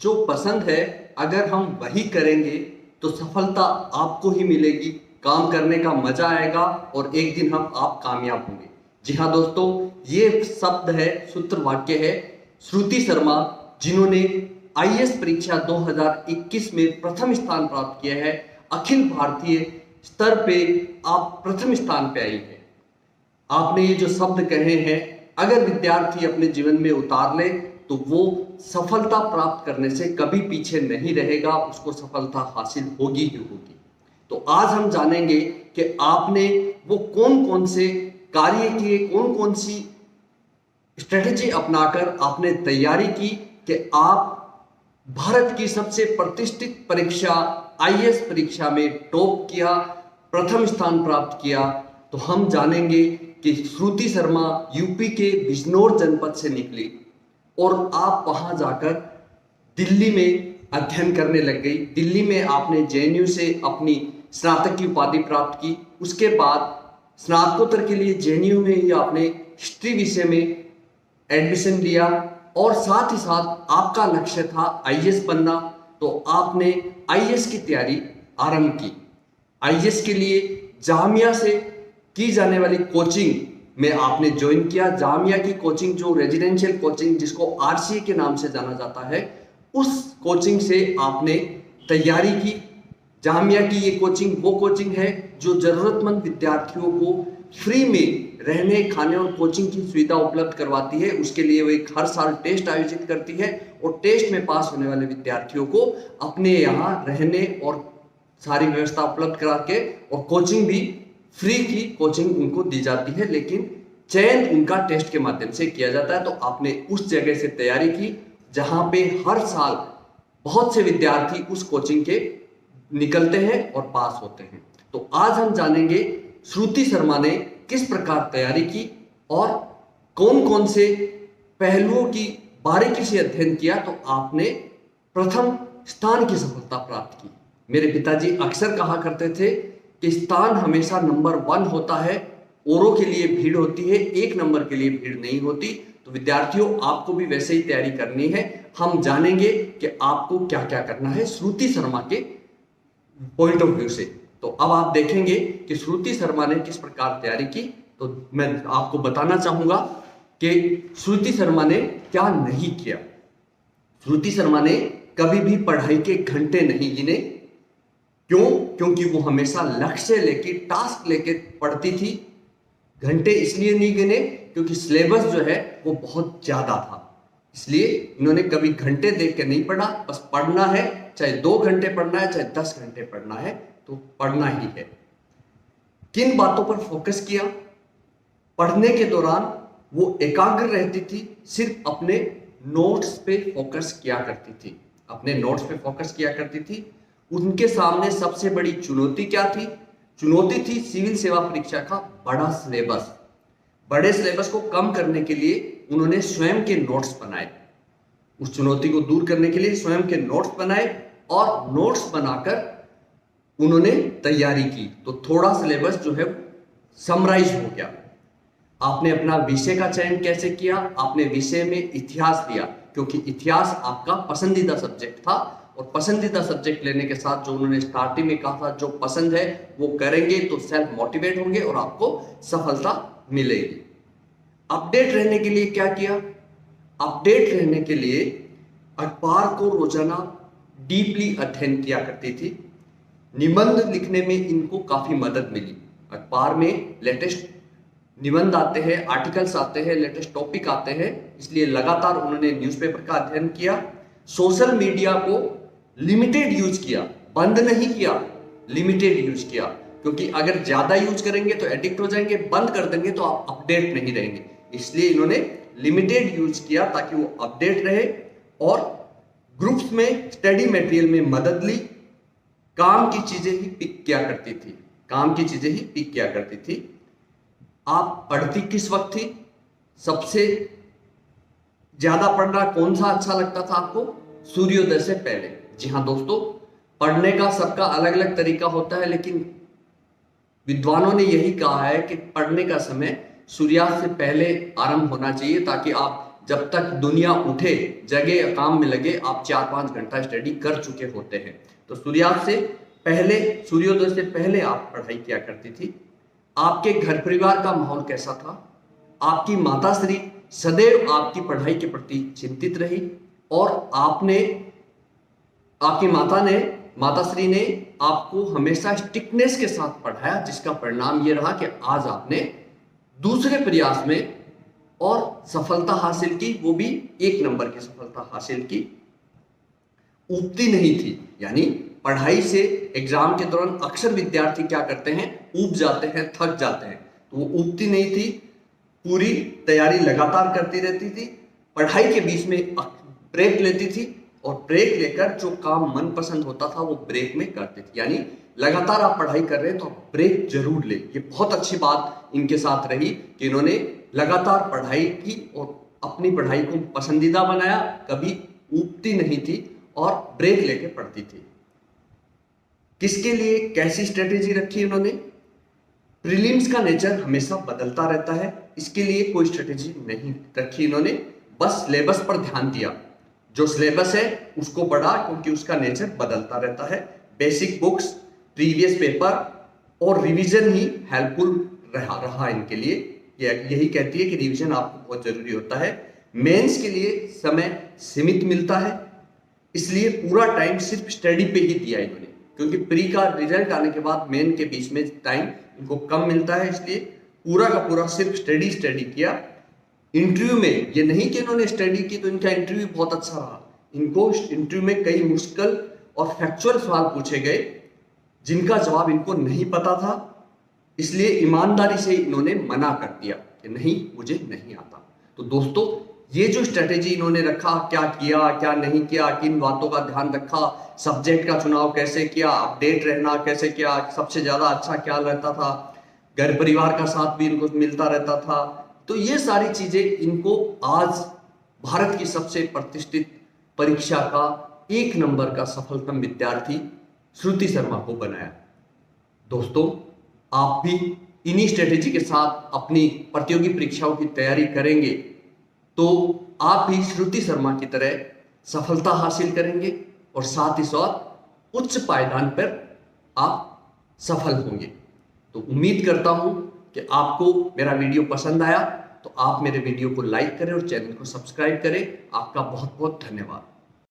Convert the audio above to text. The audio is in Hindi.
जो पसंद है अगर हम वही करेंगे तो सफलता आपको ही मिलेगी, काम करने का मजा आएगा और एक दिन आप कामयाब होंगे। जी हाँ दोस्तों, ये शब्द है, सूत्र वाक्य है श्रुति शर्मा, जिन्होंने आईएएस परीक्षा 2021 में प्रथम स्थान प्राप्त किया है। अखिल भारतीय स्तर पे आप प्रथम स्थान पे आई है। आपने ये जो शब्द कहे हैं, अगर विद्यार्थी अपने जीवन में उतार ले तो वो सफलता प्राप्त करने से कभी पीछे नहीं रहेगा, उसको सफलता हासिल होगी ही होगी। तो आज हम जानेंगे कि आपने वो कौन कौन से कार्य किए, कौन कौन सी स्ट्रेटेजी अपनाकर आपने तैयारी की कि आप भारत की सबसे प्रतिष्ठित परीक्षा आईएएस परीक्षा में टॉप किया, प्रथम स्थान प्राप्त किया। तो हम जानेंगे कि श्रुति शर्मा यूपी के बिजनौर जनपद से निकली और आप वहां जाकर दिल्ली में अध्ययन करने लग गई। दिल्ली में आपने जेएनयू से अपनी स्नातक की उपाधि प्राप्त की। उसके बाद स्नातकोत्तर के लिए जेएनयू में ही आपने हिस्ट्री विषय में एडमिशन लिया और साथ ही साथ आपका लक्ष्य था आईएएस बनना। तो आपने आईएएस की तैयारी आरंभ की। आईएएस के लिए जामिया से की जाने वाली कोचिंग में आपने ज्वाइन किया। जामिया की कोचिंग, जो रेजिडेंशियल कोचिंग जिसको आरसीए के नाम से जाना जाता है, उस कोचिंग से आपने तैयारी की। जामिया की ये कोचिंग वो कोचिंग है जो जरूरतमंद विद्यार्थियों को फ्री में रहने, खाने और कोचिंग की सुविधा उपलब्ध करवाती है। उसके लिए वो एक हर साल टेस्ट आयोजित करती है और टेस्ट में पास होने वाले विद्यार्थियों को अपने यहाँ रहने और सारी व्यवस्था उपलब्ध करा के और कोचिंग भी फ्री की कोचिंग उनको दी जाती है, लेकिन चयन उनका टेस्ट के माध्यम से किया जाता है। तो आपने उस जगह से तैयारी की जहां पे हर साल बहुत से विद्यार्थी उस कोचिंग के निकलते हैं और पास होते हैं। तो आज हम जानेंगे श्रुति शर्मा ने किस प्रकार तैयारी की और कौन कौन से पहलुओं की बारीकी से अध्ययन किया तो आपने प्रथम स्थान की सफलता प्राप्त की। मेरे पिताजी अक्सर कहा करते थे कि स्थान हमेशा नंबर 1 होता है, औरों के लिए भीड़ होती है, 1 नंबर के लिए भीड़ नहीं होती। तो विद्यार्थियों, आपको भी वैसे ही तैयारी करनी है। हम जानेंगे कि आपको क्या क्या करना है श्रुति शर्मा के पॉइंट ऑफ व्यू से। तो अब आप देखेंगे कि श्रुति शर्मा ने किस प्रकार तैयारी की। तो मैं आपको बताना चाहूंगा कि श्रुति शर्मा ने क्या नहीं किया। श्रुति शर्मा ने कभी भी पढ़ाई के घंटे नहीं गिने। क्यों? क्योंकि वो हमेशा लक्ष्य लेके, टास्क लेके पढ़ती थी। घंटे इसलिए नहीं गिने क्योंकि सिलेबस जो है वो बहुत ज्यादा था, इसलिए इन्होंने कभी घंटे देख के नहीं पढ़ा। बस पढ़ना है, चाहे 2 घंटे पढ़ना है, चाहे 10 घंटे पढ़ना है, तो पढ़ना ही है। किन बातों पर फोकस किया? पढ़ने के दौरान वो एकाग्र रहती थी, सिर्फ अपने नोट्स पे फोकस किया करती थी, अपने नोट्स पे फोकस किया करती थी। उनके सामने सबसे बड़ी चुनौती क्या थी? चुनौती थी सिविल सेवा परीक्षा का बड़ा सिलेबस। बड़े सिलेबस को कम करने के लिए उन्होंने स्वयं के नोट्स बनाए। उस चुनौती को दूर करने के लिए स्वयं के नोट्स बनाए और नोट्स बनाकर उन्होंने तैयारी की। तो थोड़ा सिलेबस जो है समराइज हो गया। आपने अपना विषय का चयन कैसे किया? आपने विषय में इतिहास लिया, क्योंकि इतिहास आपका पसंदीदा सब्जेक्ट था और पसंदीदा सब्जेक्ट लेने के साथ जो उन्होंने स्टार्टिंग में कहा था, जो पसंद है वो करेंगे तो सेल्फ मोटिवेट होंगे और आपको सफलता मिलेगी। अपडेट रहने के लिए क्या किया? अपडेट रहने के लिए अखबार को रोजाना डीपली अध्ययन किया करती थी। निबंध लिखने में इनको काफी मदद मिली। अखबार में लेटेस्ट निबंध आते हैं, आर्टिकल्स आते हैं, लेटेस्ट टॉपिक आते हैं, इसलिए लगातार उन्होंने न्यूज़पेपर का अध्ययन किया। सोशल मीडिया को लिमिटेड यूज किया, बंद नहीं किया, लिमिटेड यूज किया, क्योंकि अगर ज्यादा यूज करेंगे तो एडिक्ट हो जाएंगे, बंद कर देंगे तो आप अपडेट नहीं रहेंगे। इसलिए इन्होंने लिमिटेड यूज किया ताकि वो अपडेट रहे और ग्रुप्स में स्टडी मटेरियल में मदद ली। काम की चीजें ही पिक किया करती थी, काम की चीजें ही पिक किया करती थी। आप पढ़ती किस वक्त थी? सबसे ज्यादा पढ़ना कौन सा अच्छा लगता था आपको? सूर्योदय से पहले। जी हाँ दोस्तों, पढ़ने का सबका अलग अलग तरीका होता है, लेकिन विद्वानों ने यही कहा है कि पढ़ने का समय सूर्यास्त से पहले आरंभ होना चाहिए ताकि आप जब तक दुनिया उठे, जगे या काम में लगे, आप 4-5 घंटा स्टडी कर चुके होते हैं। तो सूर्योदय से पहले आप पढ़ाई किया करती थी। आपके घर परिवार का माहौल कैसा था? आपकी माताश्री सदैव आपकी पढ़ाई के प्रति चिंतित रही और आपकी माताश्री ने आपको हमेशा स्टिकनेस के साथ पढ़ाया, जिसका परिणाम ये रहा कि आज आपने दूसरे प्रयास में और सफलता हासिल की, वो भी 1 नंबर की सफलता हासिल की। ऊबती नहीं थी, यानी पढ़ाई से एग्जाम के दौरान अक्सर विद्यार्थी क्या करते हैं, ऊब जाते हैं, थक जाते हैं। तो वो ऊबती नहीं थी, पूरी तैयारी लगातार करती रहती थी, पढ़ाई के बीच में ब्रेक लेती थी और ब्रेक लेकर जो काम मनपसंद होता था वो ब्रेक में करती थी। यानी लगातार आप पढ़ाई कर रहे हैं तो आप ब्रेक जरूर ले। ये बहुत अच्छी बात इनके साथ रही कि इन्होंने लगातार पढ़ाई की और अपनी पढ़ाई को पसंदीदा बनाया, कभी ऊबती नहीं थी और ब्रेक लेके पढ़ती थी। किसके लिए कैसी स्ट्रेटेजी रखी इन्होंने? प्रीलिम्स का नेचर हमेशा बदलता रहता है, इसके लिए कोई स्ट्रेटेजी नहीं रखी इन्होंने, बस सिलेबस पर ध्यान दिया। जो सिलेबस है उसको पढ़ा, क्योंकि उसका नेचर बदलता रहता है। बेसिक बुक्स, प्रीवियस पेपर और रिवीजन ही हेल्पफुल रहा इनके लिए। यही कहती है कि रिवीजन आपको बहुत जरूरी होता है। मेंस के लिए समय सीमित मिलता है, इसलिए पूरा टाइम सिर्फ स्टडी पे ही दिया इन्होंने, क्योंकि प्री का रिजल्ट आने के बाद मेन के बीच में टाइम इनको कम मिलता है, इसलिए पूरा का पूरा सिर्फ स्टडी किया। इंटरव्यू में ये नहीं कि इन्होंने स्टडी की तो इनका इंटरव्यू बहुत अच्छा रहा। इनको इंटरव्यू में कई मुश्किल और फैक्चुअल सवाल पूछे गए जिनका जवाब इनको नहीं पता था, इसलिए ईमानदारी से इन्होंने मना कर दिया कि नहीं, मुझे नहीं आता। तो दोस्तों, ये जो स्ट्रेटेजी इन्होंने रखा, क्या किया क्या नहीं किया, किन बातों का ध्यान रखा, सब्जेक्ट का चुनाव कैसे किया, अपडेट रहना कैसे किया, सबसे ज्यादा अच्छा क्या रहता था, घर परिवार का साथ भी इनको मिलता रहता था, तो ये सारी चीजें इनको आज भारत की सबसे प्रतिष्ठित परीक्षा का 1 नंबर का सफलतम विद्यार्थी श्रुति शर्मा को बनाया। दोस्तों, आप भी इन्हीं स्ट्रेटेजी के साथ अपनी प्रतियोगी परीक्षाओं की तैयारी करेंगे तो आप भी श्रुति शर्मा की तरह सफलता हासिल करेंगे और साथ ही साथ उच्च पायदान पर आप सफल होंगे। तो उम्मीद करता हूं कि आपको मेरा वीडियो पसंद आया, तो आप मेरे वीडियो को लाइक करें और चैनल को सब्सक्राइब करें। आपका बहुत बहुत धन्यवाद।